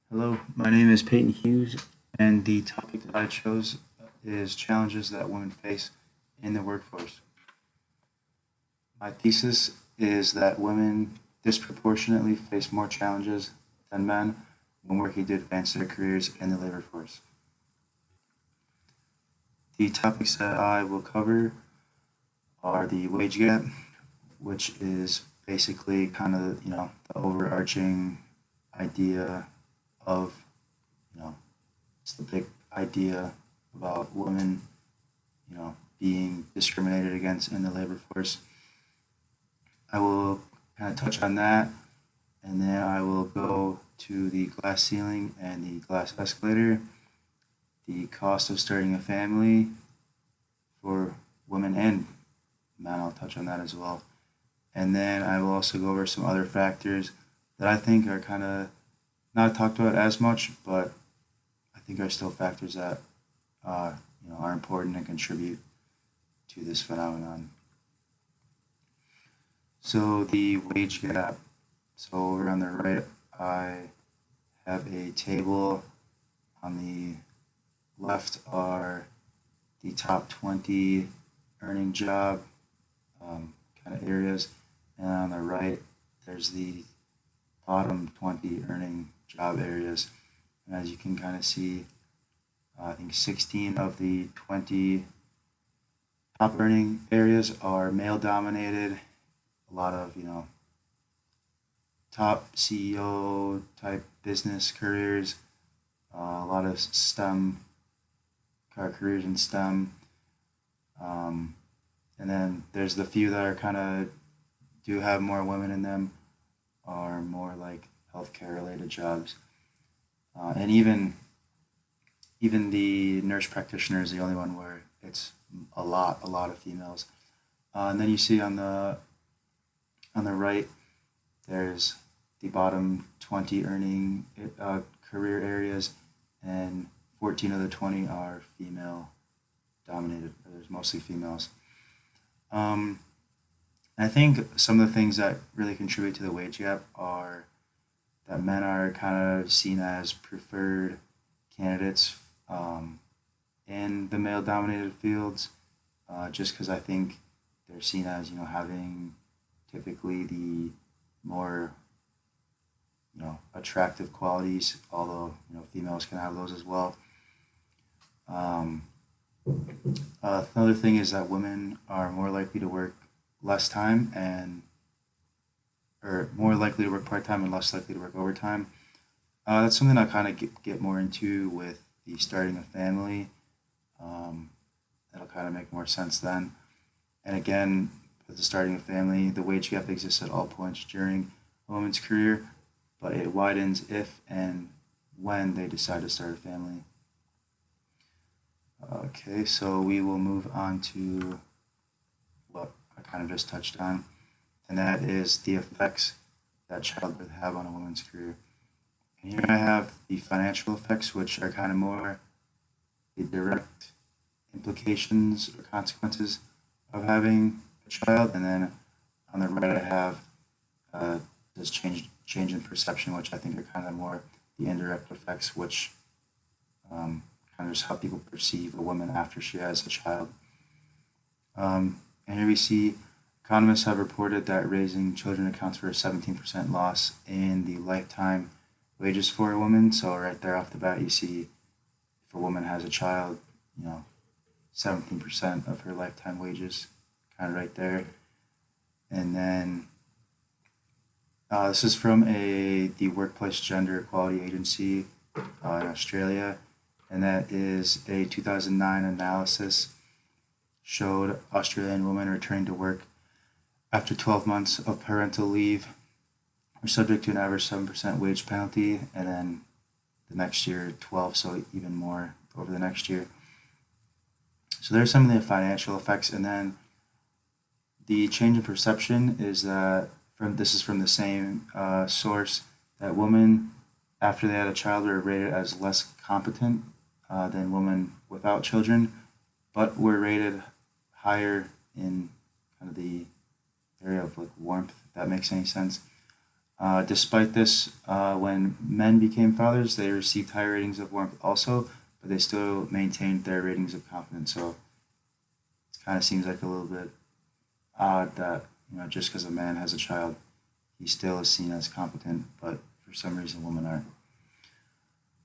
Hello, my name is Peyton Hughes, and the topic that I chose is challenges that women face in the workforce. My thesis is that women disproportionately face more challenges than men when working to advance their careers in the labor force. The topics that I will cover are the wage gap, which is basically kind of, the overarching idea of, you know, it's the big idea about women, being discriminated against in the labor force. I will kind of touch on that, and then I will go to the glass ceiling and the glass escalator, the cost of starting a family for women and men. I'll touch on that as well. And then I will also go over some other factors that I think are kind of not talked about as much, but I think are still factors that are important and contribute to this phenomenon. So the wage gap. So over on the right, I have a table. On the left are the top 20 earning job kind of areas, and on the right, there's the bottom 20 earning job areas. And as you can kind of see, I think 16 of the 20 top earning areas are male dominated. A lot of, top CEO type business careers, a lot of STEM careers in STEM. Um, and then there's the few that are kind of do have more women in them, are more like healthcare related jobs. And even the nurse practitioner is the only one where it's a lot of females. And then you see on the right, there's the bottom 20 earning career areas, and 14 of the 20 are female dominated. There's mostly females. Um, I think some of the things that really contribute to the wage gap are that men are kind of seen as preferred candidates in the male dominated fields, just because I think they're seen as having typically the more attractive qualities, although females can have those as well. Um, Another thing is that women are more likely to work less time and or more likely to work part time and less likely to work overtime. That's something I kind of get more into with the starting a family. Um, That'll kind of make more sense then. And again, with the starting a family, the wage gap exists at all points during a woman's career, but it widens if and when they decide to start a family. Okay, so we will move on to what I kind of just touched on, and that is the effects that childbirth have on a woman's career. And here I have the financial effects, which are kind of more the direct implications or consequences of having a child, and then on the right I have this change in perception, which I think are kind of more the indirect effects, which kind of just how people perceive a woman after she has a child. And here we see economists have reported that raising children accounts for a 17% loss in the lifetime wages for a woman. So right there off the bat, you see if a woman has a child, you know, 17% of her lifetime wages, kind of right there. And then this is from the Workplace Gender Equality Agency in Australia, and that is a 2009 analysis showed Australian women returning to work after 12 months of parental leave are subject to an average 7% wage penalty, and then the next year 12, so even more over the next year. So there's some of the financial effects, and then the change in perception is that this is from the same source, that women after they had a child were rated as less competent than women without children, but were rated higher in kind of the area of like warmth, if that makes any sense. Despite this, when men became fathers, they received higher ratings of warmth also, but they still maintained their ratings of confidence. So it kind of seems like a little bit odd that just because a man has a child, he still is seen as competent, but for some reason women aren't.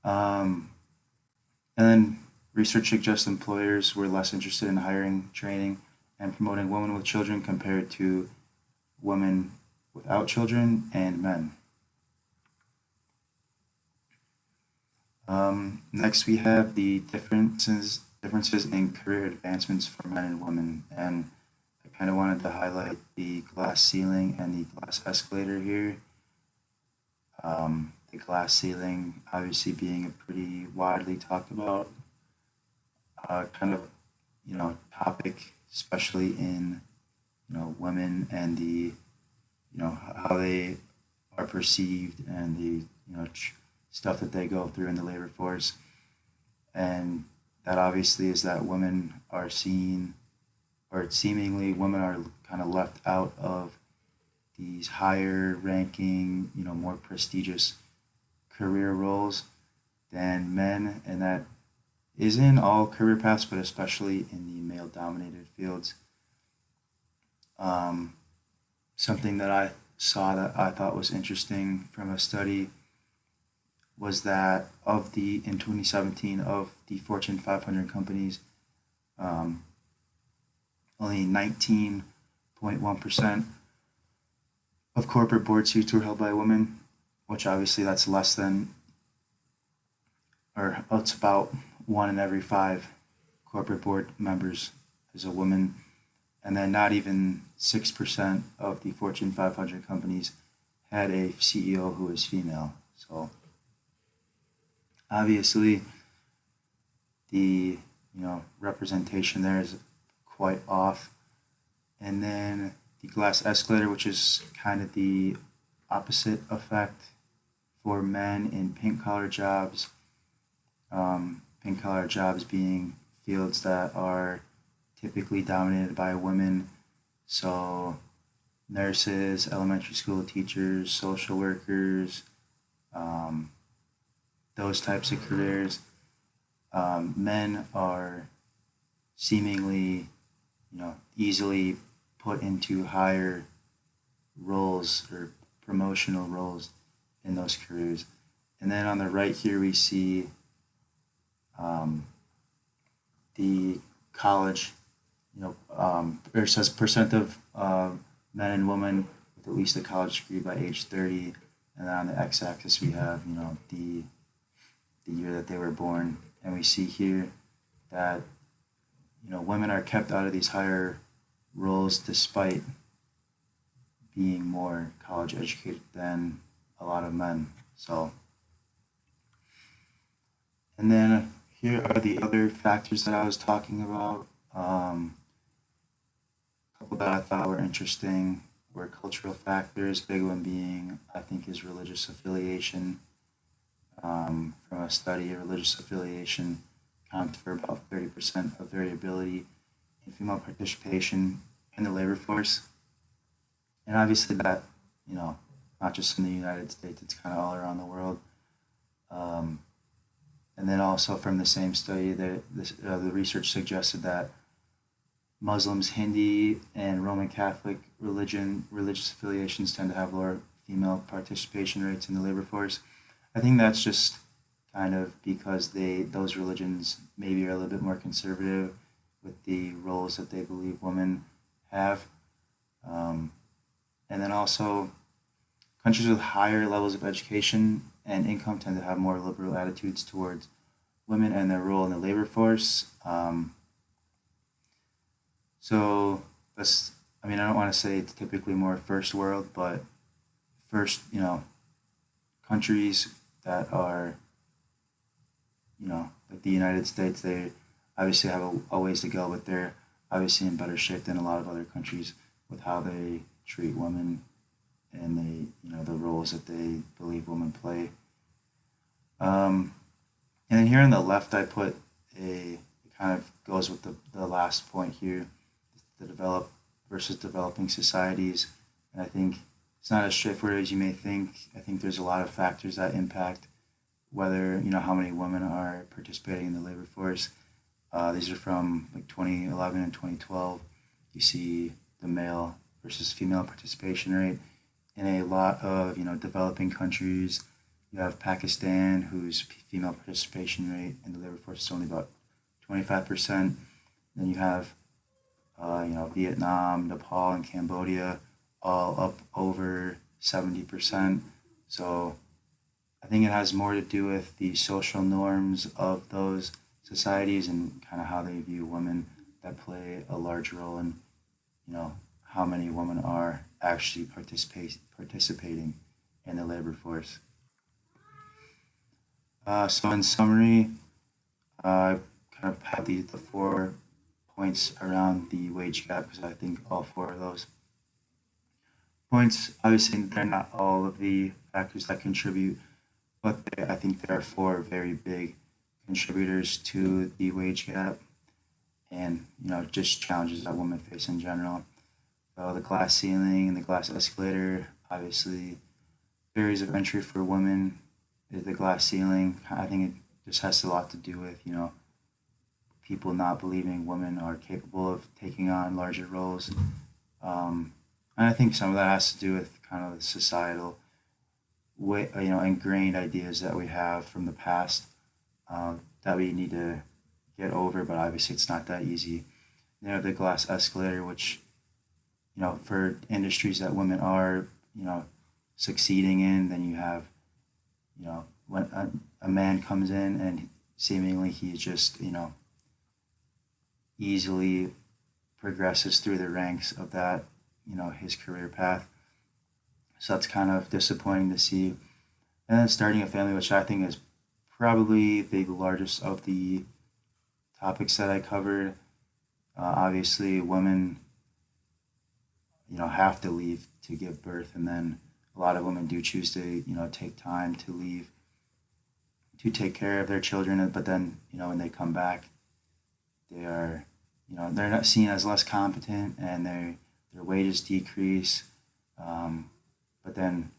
Um, and then research suggests employers were less interested in hiring, training, and promoting women with children compared to women without children and men. Next, we have the differences in career advancements for men and women, and I kind of wanted to highlight the glass ceiling and the glass escalator here. The glass ceiling, obviously, being a pretty widely talked about kind of topic, especially in women and the how they are perceived and the stuff that they go through in the labor force, and that obviously is that women are seen, or seemingly women are kind of left out of these higher ranking, more prestigious career roles than men, and that is in all career paths, but especially in the male dominated fields. Um, Something that I saw that I thought was interesting from a study was that in 2017 of the Fortune 500 companies, um, only 19.1% of corporate board seats were held by women, which obviously that's less than, or it's about one in every five corporate board members is a woman, and then not even 6% of the Fortune 500 companies had a CEO who is female. So obviously, the representation there is quite off. And then the glass escalator, which is kind of the opposite effect for men in pink collar jobs. Pink collar jobs being fields that are typically dominated by women. So nurses, elementary school teachers, social workers, um, those types of careers. Men are seemingly, easily put into higher roles or promotional roles in those careers. And then on the right here, we see um, the college, it says percent of men and women with at least a college degree by age 30. And then on the x-axis, we have, the year that they were born. And we see here that, women are kept out of these higher roles despite being more college educated than a lot of men. So, and then here are the other factors that I was talking about. A couple that I thought were interesting were cultural factors. Big one being, I think, is religious affiliation. From a study, religious affiliation accounts for about 30% of variability in female participation in the labor force. And obviously that, not just in the United States, it's kind of all around the world. Um, and then also from the same study, the research suggested that Muslims, Hindi, and Roman Catholic religious affiliations tend to have lower female participation rates in the labor force. I think that's just kind of because those religions maybe are a little bit more conservative with the roles that they believe women have. Um, and then also, countries with higher levels of education and income tend to have more liberal attitudes towards women and their role in the labor force. So that's, I don't want to say it's typically more first world, but first, countries that are, like the United States, they obviously have a ways to go, but they're obviously in better shape than a lot of other countries with how they treat women and the roles that they believe women play. Um, and then here on the left, I put it kind of goes with the last point here, the developed versus developing societies. And I think it's not as straightforward as you may think. I think there's a lot of factors that impact whether, how many women are participating in the labor force. These are from like 2011 and 2012. You see the male versus female participation rate in a lot of developing countries. You have Pakistan, whose female participation rate in the labor force is only about 25%. Then you have Vietnam, Nepal, and Cambodia, all up over 70%. So I think it has more to do with the social norms of those societies and kind of how they view women that play a large role in, how many women are actually participating in the labor force. So in summary, I kind of have the 4 points around the wage gap because I think all four of those points, obviously, they're not all of the factors that contribute, but I think there are four very big contributors to the wage gap and, just challenges that women face in general. So the glass ceiling and the glass escalator, obviously, barriers of entry for women is the glass ceiling. I think it just has a lot to do with, people not believing women are capable of taking on larger roles. And I think some of that has to do with kind of the societal way, ingrained ideas that we have from the past that we need to get over, but obviously it's not that easy. The glass escalator, which, for industries that women are, succeeding in, then you have, when a man comes in and seemingly he just, easily progresses through the ranks of that, his career path. So that's kind of disappointing to see. And then starting a family, which I think is probably the largest of the topics that I covered. Obviously, women, have to leave to give birth, and then a lot of women do choose to, take time to leave to take care of their children. But then, when they come back, they are, they're not seen as less competent, and their wages decrease. But then,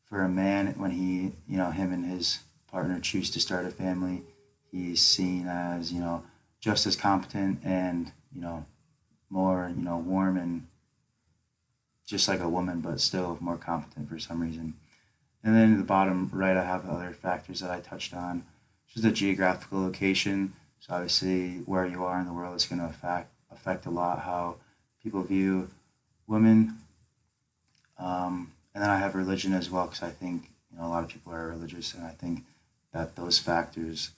for a man, when him and his partner choose to start a family, he's seen as just as competent and more warm and just like a woman, but still more competent for some reason. And then in the bottom right, I have other factors that I touched on, just the geographical location. So obviously, where you are in the world is going to affect a lot how people view women. And then I have religion as well, because I think a lot of people are religious, and I think that those factors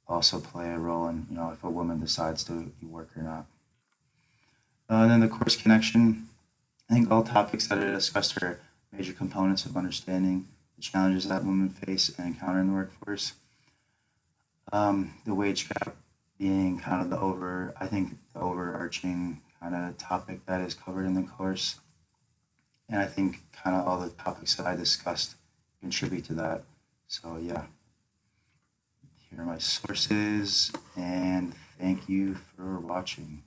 also play a role in if a woman decides to work or not. And then the course connection. I think all topics that are discussed are major components of understanding the challenges that women face and encounter in the workforce. The wage gap being kind of I think the overarching kind of topic that is covered in the course. And I think kind of all the topics that I discussed contribute to that. So yeah, here are my sources, and thank you for watching.